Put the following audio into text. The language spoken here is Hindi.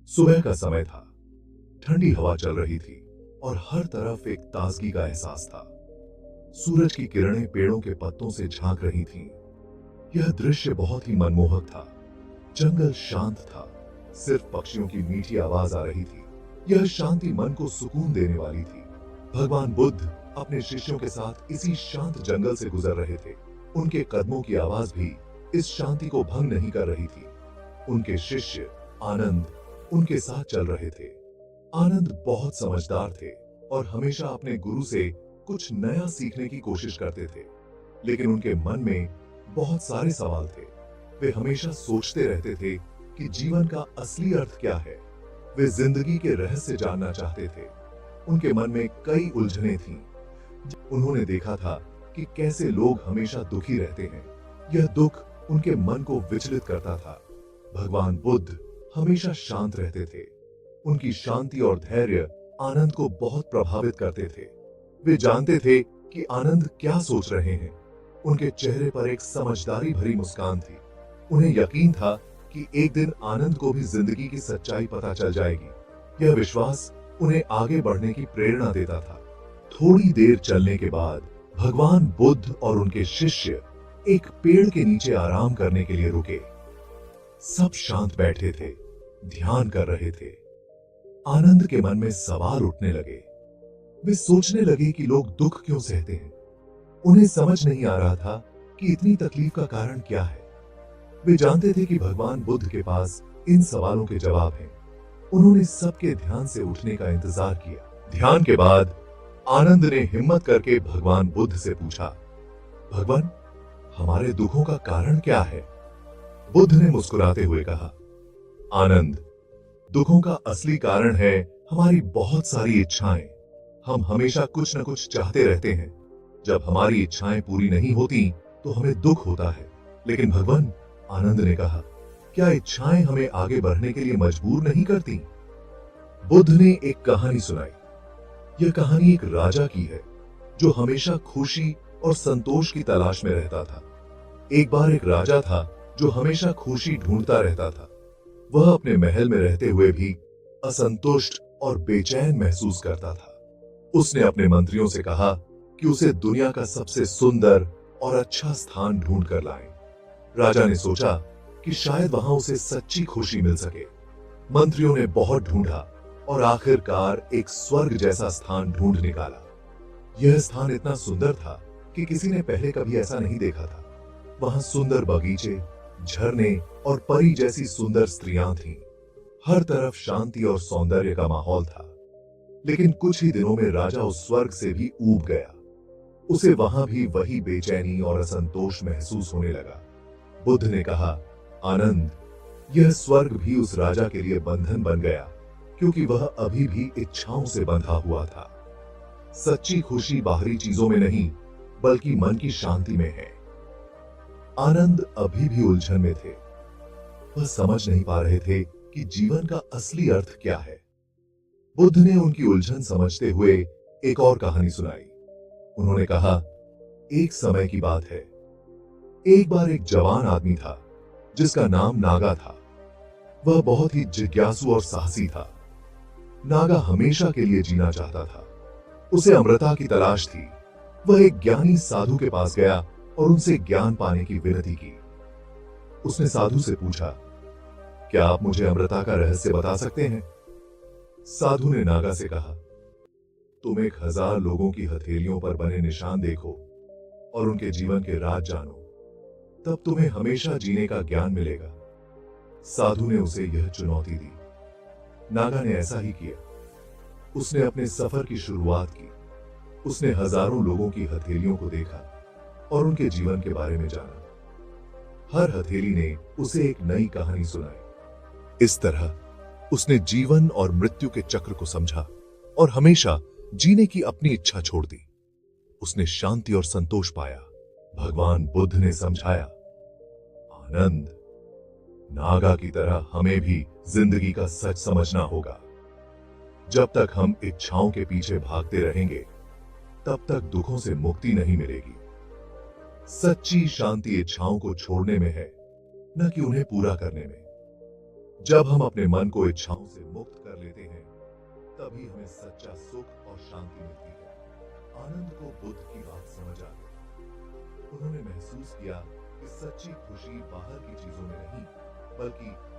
सुबह का समय था। ठंडी हवा चल रही थी और हर तरफ एक ताजगी का एहसास था। सूरज की किरणें पेड़ों के पत्तों से झांक रही थीं। यह दृश्य बहुत ही मनमोहक था। जंगल शांत था, सिर्फ पक्षियों की मीठी आवाज आ रही थी। यह शांति मन को सुकून देने वाली थी। भगवान बुद्ध अपने शिष्यों के साथ इसी शांत जंगल से गुजर रहे थे। उनके कदमों की आवाज भी इस शांति को भंग नहीं कर रही थी। उनके शिष्य आनंद उनके साथ चल रहे थे। आनंद बहुत समझदार थे और हमेशा अपने गुरु से कुछ नया सीखने की कोशिश करते थे, लेकिन उनके मन में बहुत सारे सवाल थे। वे हमेशा सोचते रहते थे कि जीवन का असली अर्थ क्या है। वे जिंदगी के रहस्य जानना चाहते थे। उनके मन में कई उलझनें थीं। उन्होंने देखा था कि कैसे लोग हमेशा दुखी रहते हैं। यह दुख उनके मन को विचलित करता था। भगवान बुद्ध हमेशा शांत रहते थे। उनकी शांति और धैर्य आनंद को बहुत प्रभावित करते थे। वे जानते थे कि आनंद क्या सोच रहे हैं। उनके चेहरे पर एक समझदारी भरी मुस्कान थी। उन्हें यकीन था कि एक दिन आनंद को भी जिंदगी की सच्चाई पता चल जाएगी। यह विश्वास उन्हें आगे बढ़ने की प्रेरणा देता था। थोड़ी देर चलने के बाद भगवान बुद्ध और उनके शिष्य एक पेड़ के नीचे आराम करने के लिए रुके। सब शांत बैठे थे, ध्यान कर रहे थे। आनंद के मन में सवाल उठने लगे। वे सोचने लगे कि लोग दुख क्यों सहते हैं। उन्हें समझ नहीं आ रहा था कि इतनी तकलीफ का कारण क्या है। वे जानते थे कि भगवान बुद्ध के पास इन सवालों के जवाब हैं। उन्होंने सबके ध्यान से उठने का इंतजार किया। ध्यान के बाद आनंद ने हिम्मत करके भगवान बुद्ध से पूछा, भगवान, हमारे दुखों का कारण क्या है? बुद्ध ने मुस्कुराते हुए कहा, आनंद, दुखों का असली कारण है हमारी बहुत सारी इच्छाएं। हम हमेशा कुछ न कुछ चाहते रहते हैं। जब हमारी इच्छाएं पूरी नहीं होती तो हमें दुख होता है। लेकिन भगवान, आनंद ने कहा, क्या इच्छाएं हमें आगे बढ़ने के लिए मजबूर नहीं करती? बुद्ध ने एक कहानी सुनाई। यह कहानी एक राजा की है जो हमेशा खुशी और संतोष की तलाश में रहता था। एक बार एक राजा था जो हमेशा खुशी ढूंढता रहता था। वह अपने महल में रहते हुए भी असंतुष्ट और बेचैन महसूस करता था। उसने अपने मंत्रियों से कहा कि उसे दुनिया का सबसे सुंदर और अच्छा स्थान ढूंढ कर लाएं। राजा ने सोचा कि शायद वहां उसे सच्ची खुशी मिल सके। मंत्रियों ने बहुत ढूंढा और आखिरकार एक स्वर्ग जैसा स्थान ढूंढ निकाला। यह स्थान इतना सुंदर था कि किसी ने पहले कभी ऐसा नहीं देखा था। वहां सुंदर बगीचे, झरने और परी जैसी सुंदर स्त्रियां थीं। हर तरफ शांति और सौंदर्य का माहौल था। लेकिन कुछ ही दिनों में राजा उस स्वर्ग से भी ऊब गया। उसे वहां भी वही बेचैनी और असंतोष महसूस होने लगा। बुद्ध ने कहा, आनंद, यह स्वर्ग भी उस राजा के लिए बंधन बन गया, क्योंकि वह अभी भी इच्छाओं से बंधा हुआ था। सच्ची खुशी बाहरी चीजों में नहीं, बल्कि मन की शांति में है। आनंद अभी भी उलझन में थे। वह समझ नहीं पा रहे थे कि जीवन का असली अर्थ क्या है। बुद्ध ने उनकी उलझन समझते हुए एक और कहानी सुनाई। उन्होंने कहा, एक समय की बात है। एक बार एक जवान आदमी था जिसका नाम नागा था। वह बहुत ही जिज्ञासु और साहसी था। नागा हमेशा के लिए जीना चाहता था। उसे अमृता की तलाश थी। वह एक ज्ञानी साधु के पास गया और उनसे ज्ञान पाने की विनती की। उसने साधु से पूछा, क्या आप मुझे अमृता का रहस्य बता सकते हैं? साधु ने नागा से कहा, तुम 1000 लोगों की हथेलियों पर बने निशान देखो और उनके जीवन के राज जानो, तब तुम्हें हमेशा जीने का ज्ञान मिलेगा। साधु ने उसे यह चुनौती दी। नागा ने ऐसा ही किया। उसने अपने सफर की शुरुआत की। उसने हजारों लोगों की हथेलियों को देखा और उनके जीवन के बारे में जाना। हर हथेली ने उसे एक नई कहानी सुनाई। इस तरह उसने जीवन और मृत्यु के चक्र को समझा और हमेशा जीने की अपनी इच्छा छोड़ दी। उसने शांति और संतोष पाया। भगवान बुद्ध ने समझाया, आनंद, नागा की तरह हमें भी जिंदगी का सच समझना होगा। जब तक हम इच्छाओं के पीछे भागते रहेंगे, तब तक दुखों से मुक्ति नहीं मिलेगी। सच्ची शांति इच्छाओं को छोड़ने में है, न कि उन्हें पूरा करने में। जब हम अपने मन को इच्छाओं से मुक्त कर लेते हैं, तभी हमें सच्चा सुख और शांति मिलती है। आनंद को बुद्ध की बात समझ आ गई। उन्होंने महसूस किया कि सच्ची खुशी बाहर की चीजों में नहीं, बल्कि